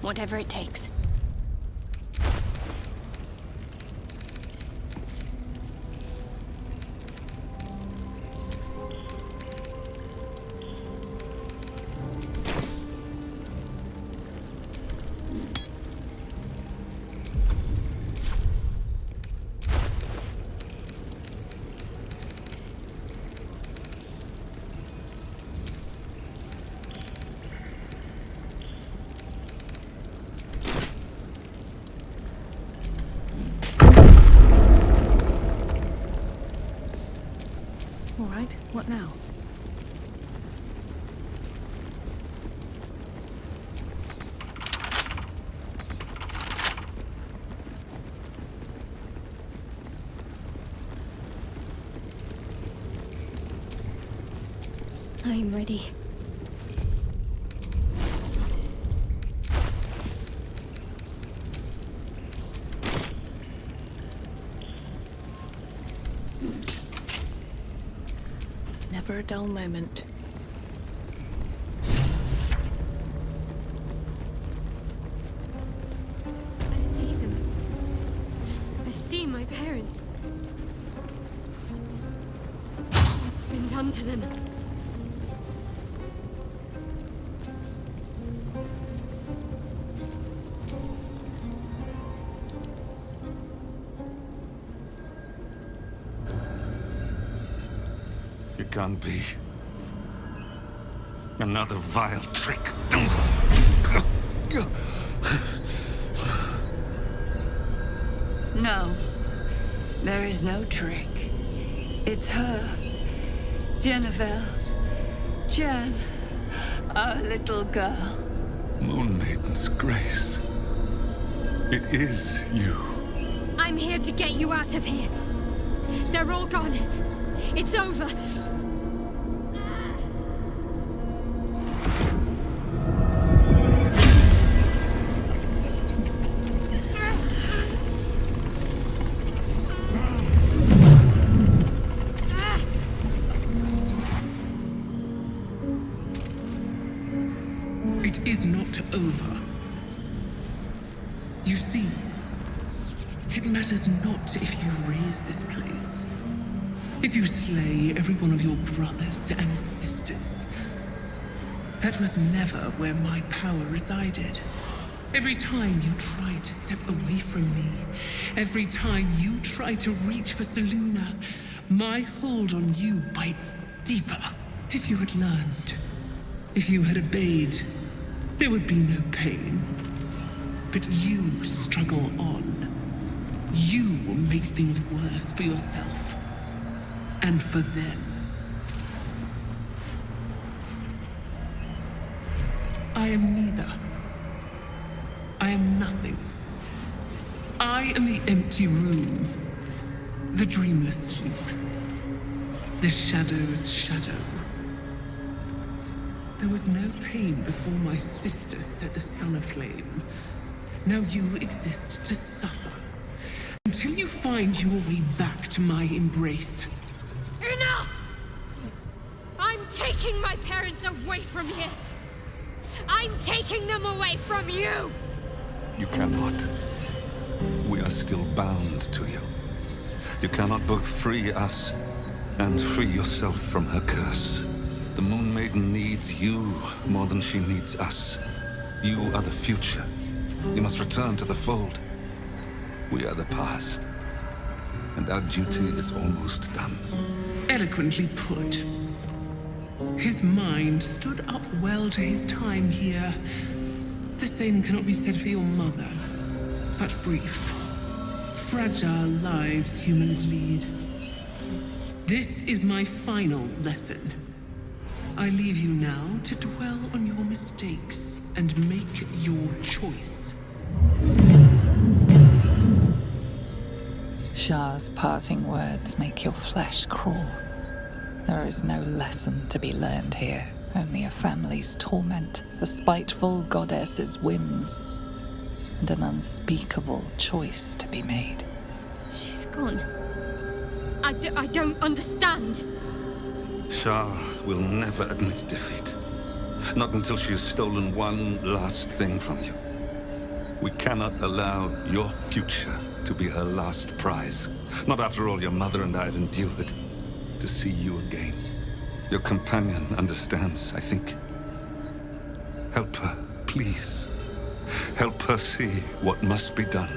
Whatever it takes. All right, what now? I'm ready. Never a dull moment. I see them. I see my parents. What's been done to them? It can't be. Another vile trick. No. There is no trick. It's her. Jennifer. Jen. Our little girl. Moon Maiden's grace. It is you. I'm here to get you out of here. They're all gone. It's over. It is not over. You see, it matters not if you raise this place. If you slay every one of your brothers and sisters. That was never where my power resided. Every time you tried to step away from me, every time you tried to reach for Selûne, my hold on you bites deeper. If you had learned, if you had obeyed, there would be no pain. But you struggle on. You will make things worse for yourself. And for them. I am neither. I am nothing. I am the empty room. The dreamless sleep. The shadow's shadow. There was no pain before my sister set the sun aflame. Now you exist to suffer. Until you find your way back to my embrace. Enough! I'm taking my parents away from here. I'm taking them away from you! You cannot. We are still bound to you. You cannot both free us and free yourself from her curse. The Moon Maiden needs you more than she needs us. You are the future. You must return to the fold. We are the past. And our duty is almost done. Eloquently put. His mind stood up well to his time here. The same cannot be said for your mother. Such brief, fragile lives humans lead. This is my final lesson. I leave you now to dwell on your mistakes and make your choice. Shah's parting words make your flesh crawl. There is no lesson to be learned here, only a family's torment, a spiteful goddess's whims, and an unspeakable choice to be made. She's gone. I don't understand. Shah will never admit defeat. Not until she has stolen one last thing from you. We cannot allow your future to be her last prize. Not after all your mother and I have endured. To see you again. Your companion understands, I think. Help her, please. Help her see what must be done.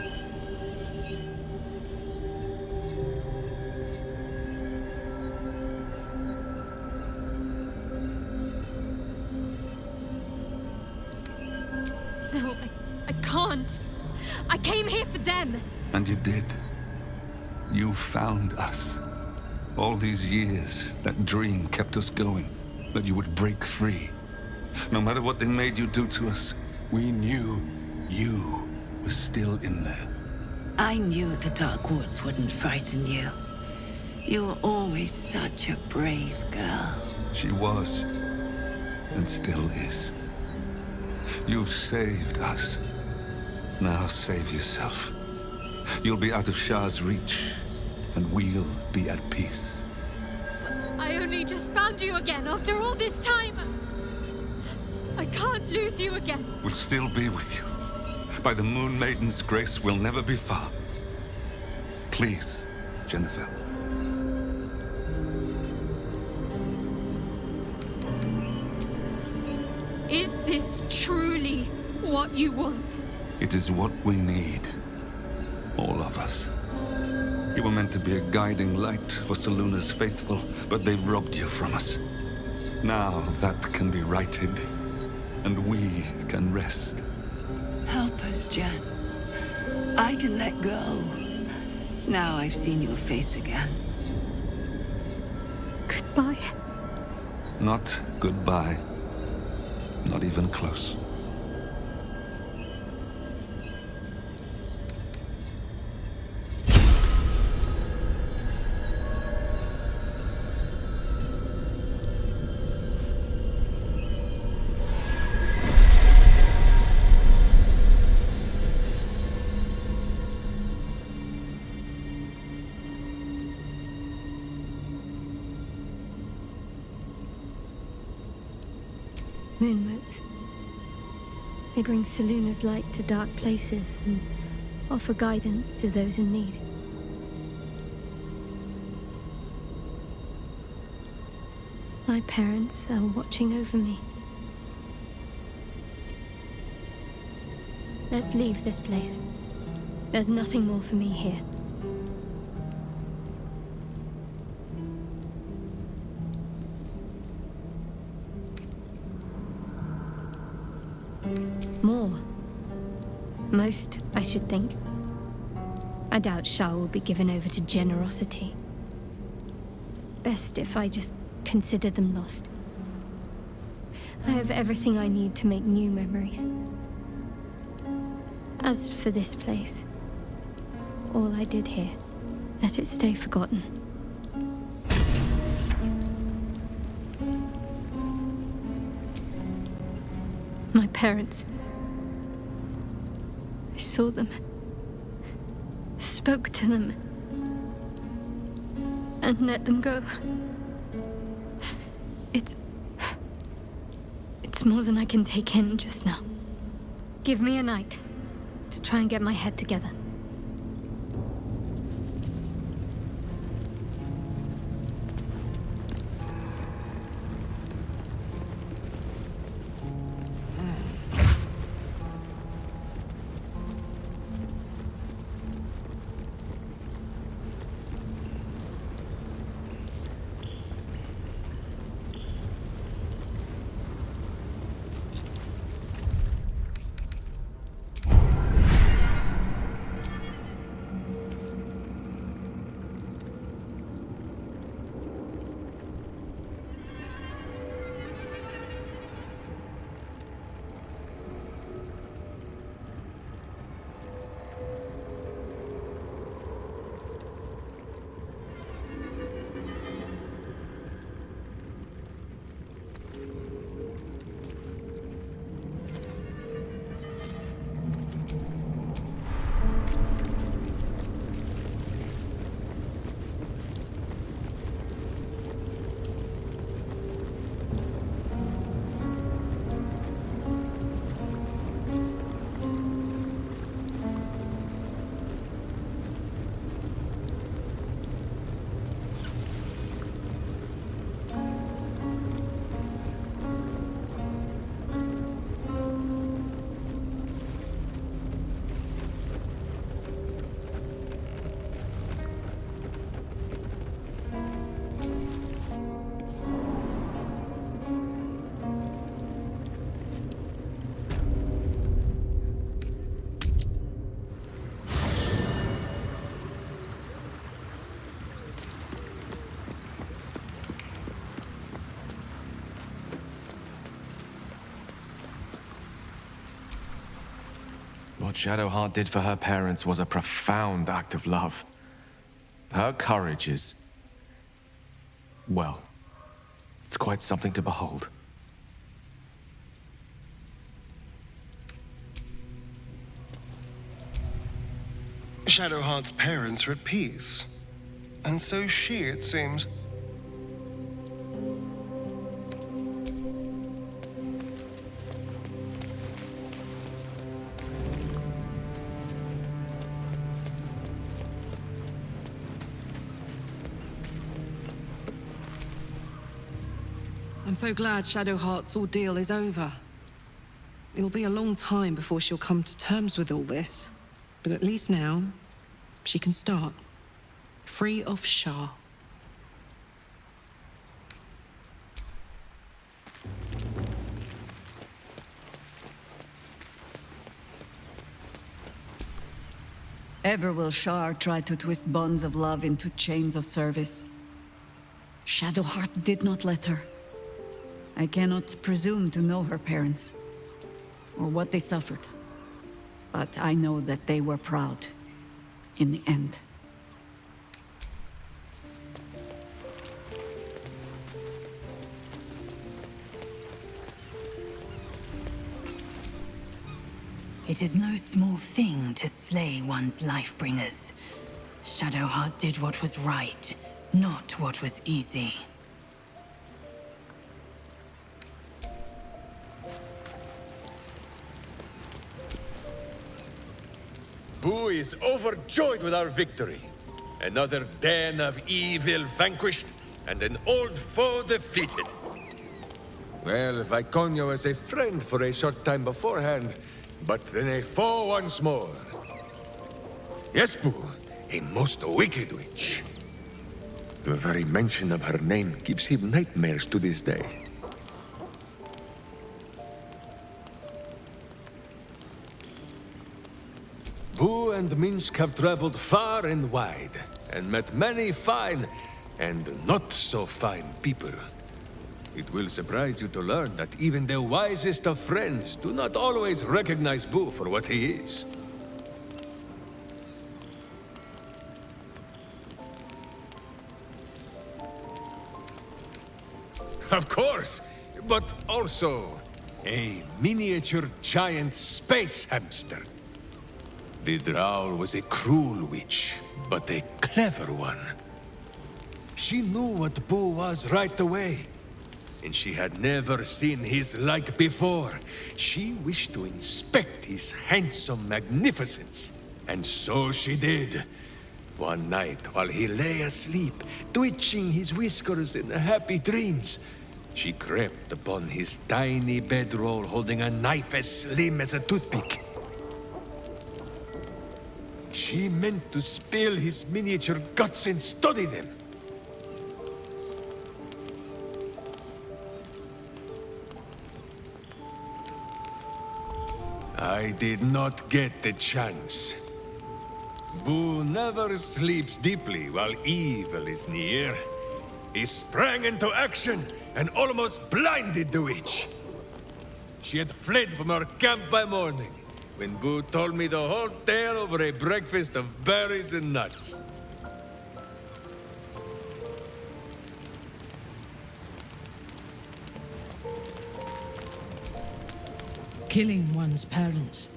No, I can't. I came here for them. And you did. You found us. All these years, that dream kept us going. That you would break free. No matter what they made you do to us, we knew you were still in there. I knew the Dark Woods wouldn't frighten you. You were always such a brave girl. She was, and still is. You've saved us. Now save yourself. You'll be out of Shah's reach, and we'll be at peace. I only just found you again after all this time. I can't lose you again. We'll still be with you. By the Moon Maiden's grace, we'll never be far. Please, Jennifer. Is this truly what you want? It is what we need. All of us. You were meant to be a guiding light for Seluna's faithful, but they robbed you from us. Now that can be righted, and we can rest. Help us, Jen. I can let go. Now I've seen your face again. Goodbye. Not goodbye. Not even close. Moonwoods. They bring Seluna's light to dark places and offer guidance to those in need. My parents are watching over me. Let's leave this place. There's nothing more for me here. More. Most, I should think. I doubt Shah will be given over to generosity. Best if I just consider them lost. I have everything I need to make new memories. As for this place, all I did here, let it stay forgotten. My parents. I saw them, spoke to them, and let them go. It's more than I can take in just now. Give me a night to try and get my head together. Shadowheart did for her parents was a profound act of love. Her courage is... well, it's quite something to behold. Shadowheart's parents are at peace. And so she, it seems. I'm so glad Shadowheart's ordeal is over. It'll be a long time before she'll come to terms with all this, but at least now, she can start. Free of Shah. Ever will Shar try to twist bonds of love into chains of service. Shadowheart did not let her. I cannot presume to know her parents, or what they suffered. But I know that they were proud, in the end. It is no small thing to slay one's life-bringers. Shadowheart did what was right, not what was easy. Boo is overjoyed with our victory. Another den of evil vanquished, and an old foe defeated. Well, Viconio was a friend for a short time beforehand, but then a foe once more. Yes, Boo, a most wicked witch. The very mention of her name gives him nightmares to this day. Boo and Minsk have traveled far and wide, and met many fine and not so fine people. It will surprise you to learn that even the wisest of friends do not always recognize Boo for what he is. Of course, but also a miniature giant space hamster. The Drow was a cruel witch, but a clever one. She knew what Boo was right away, and she had never seen his like before. She wished to inspect his handsome magnificence, and so she did. One night, while he lay asleep, twitching his whiskers in happy dreams, she crept upon his tiny bedroll holding a knife as slim as a toothpick. She meant to spill his miniature guts and study them. I did not get the chance. Boo never sleeps deeply while evil is near. He sprang into action and almost blinded the witch. She had fled from our camp by morning, when Boo told me the whole tale over a breakfast of berries and nuts. Killing one's parents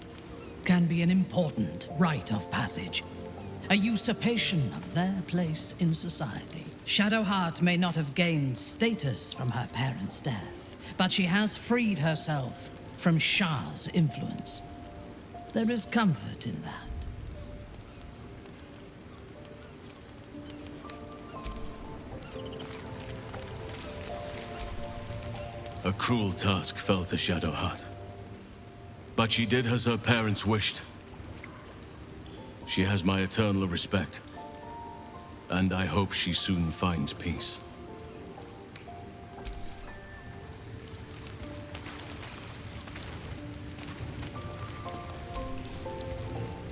can be an important rite of passage, a usurpation of their place in society. Shadowheart may not have gained status from her parents' death, but she has freed herself from Shah's influence. There is comfort in that. A cruel task fell to Shadowheart. But she did as her parents wished. She has my eternal respect. And I hope she soon finds peace.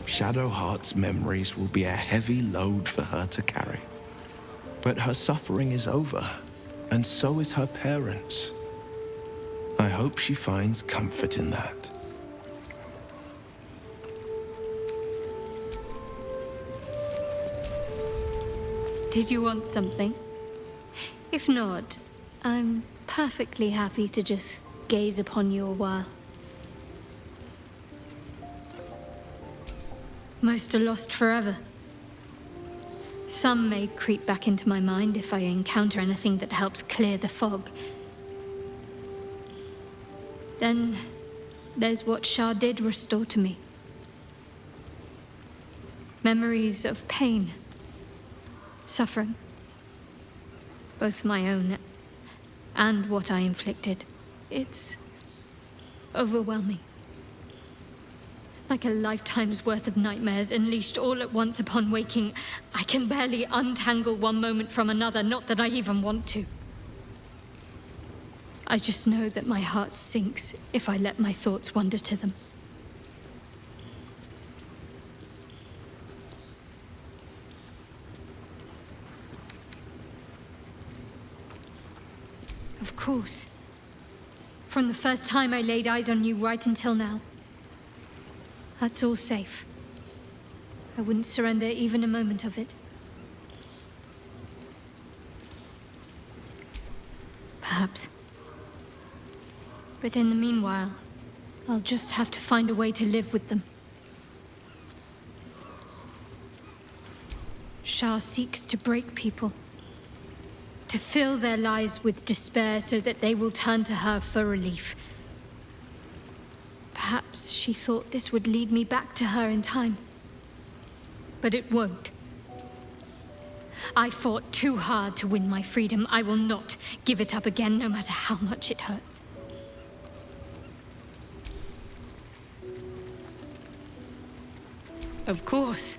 Shadowheart's memories will be a heavy load for her to carry. But her suffering is over, and so is her parents'. I hope she finds comfort in that. Did you want something? If not, I'm perfectly happy to just gaze upon you a while. Most are lost forever. Some may creep back into my mind if I encounter anything that helps clear the fog. Then there's what Shah did restore to me. Memories of pain, suffering, both my own and what I inflicted. It's overwhelming. Like a lifetime's worth of nightmares unleashed all at once upon waking. I can barely untangle one moment from another, not that I even want to. I just know that my heart sinks if I let my thoughts wander to them. Of course. From the first time I laid eyes on you right until now. That's all safe. I wouldn't surrender even a moment of it. Perhaps. But in the meanwhile, I'll just have to find a way to live with them. Shah seeks to break people. To fill their lives with despair so that they will turn to her for relief. Perhaps she thought this would lead me back to her in time. But it won't. I fought too hard to win my freedom. I will not give it up again, no matter how much it hurts. Of course.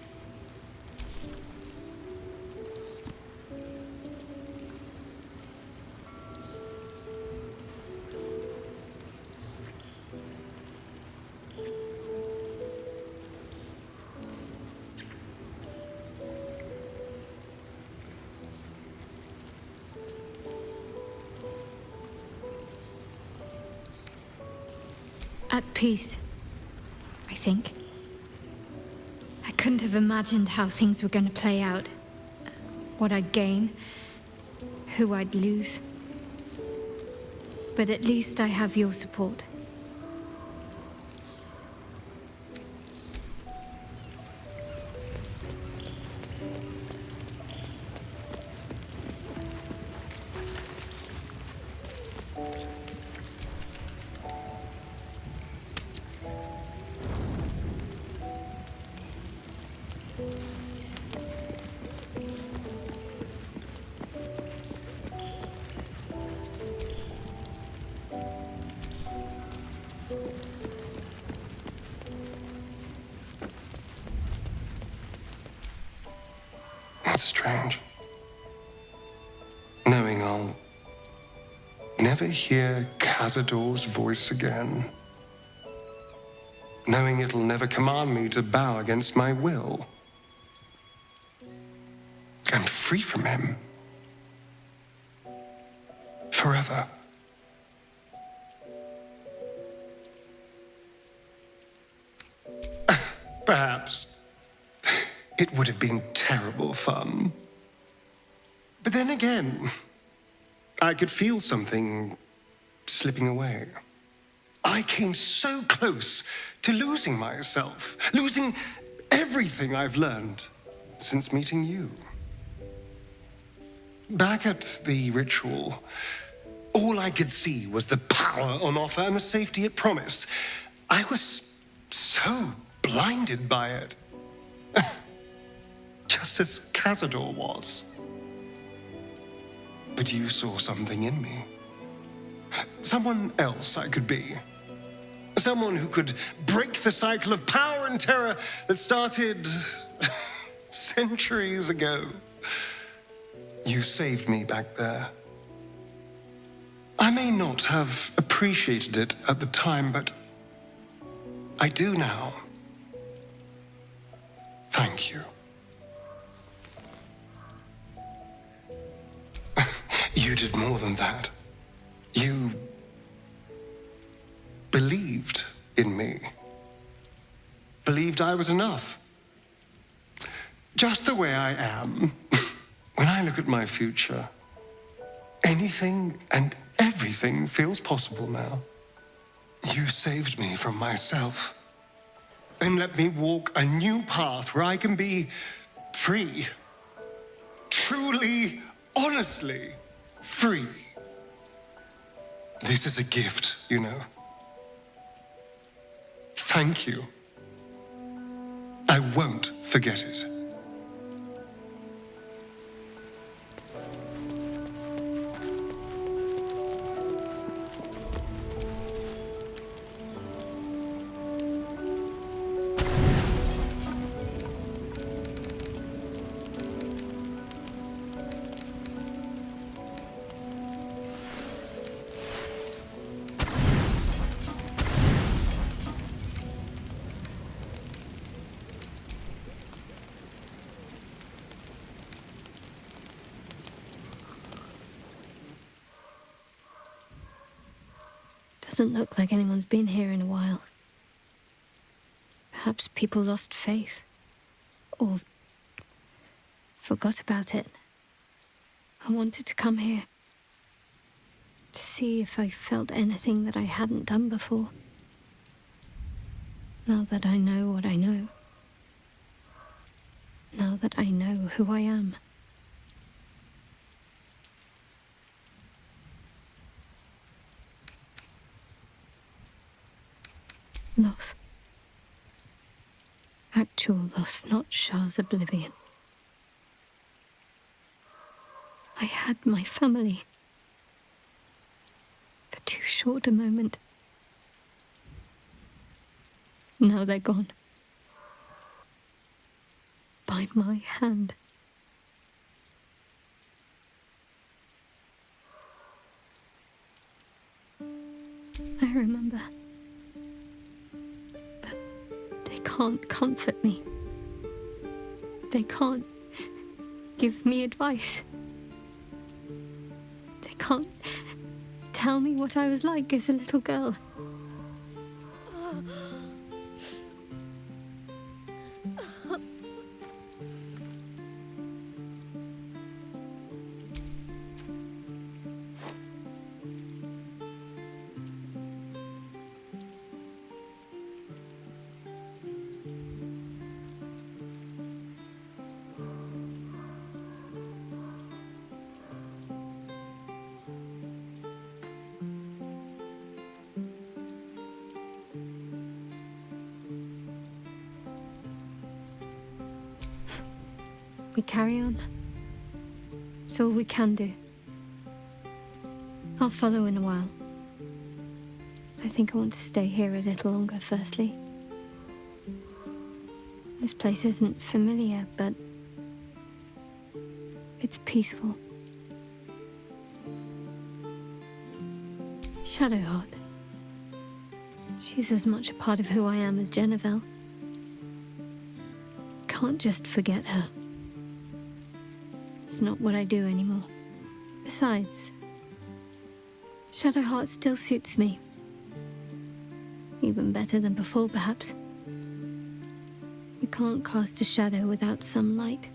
At peace, I think. I couldn't have imagined how things were going to play out. What I'd gain, who I'd lose. But at least I have your support. It's strange. Knowing I'll never hear Cazador's voice again. Knowing it'll never command me to bow against my will. I'm free from him. Forever. Perhaps. It would have been terrible fun. But then again, I could feel something slipping away. I came so close to losing myself, losing everything I've learned since meeting you. Back at the ritual, all I could see was the power on offer and the safety it promised. I was so blinded by it. Just as Cazador was. But you saw something in me. Someone else I could be. Someone who could break the cycle of power and terror that started centuries ago. You saved me back there. I may not have appreciated it at the time, but I do now. Thank you. You did more than that. You believed in me. Believed I was enough. Just the way I am. When I look at my future, anything and everything feels possible now. You saved me from myself. And let me walk a new path where I can be free. Truly, honestly free. This is a gift, you know. Thank you. I won't forget it. Doesn't look like anyone's been here in a while. Perhaps people lost faith. Or forgot about it. I wanted to come here. To see if I felt anything that I hadn't done before. Now that I know what I know. Now that I know who I am. Loss. Actual loss, not Shah's oblivion. I had my family. For too short a moment. Now they're gone. By my hand. I remember. They can't comfort me. They can't give me advice. They can't tell me what I was like as a little girl. We carry on. It's all we can do. I'll follow in a while. I think I want to stay here a little longer, firstly. This place isn't familiar, but it's peaceful. Shadowheart. She's as much a part of who I am as Jennifer. Can't just forget her. It's not what I do anymore. Besides, Shadowheart still suits me. Even better than before, perhaps. You can't cast a shadow without some light.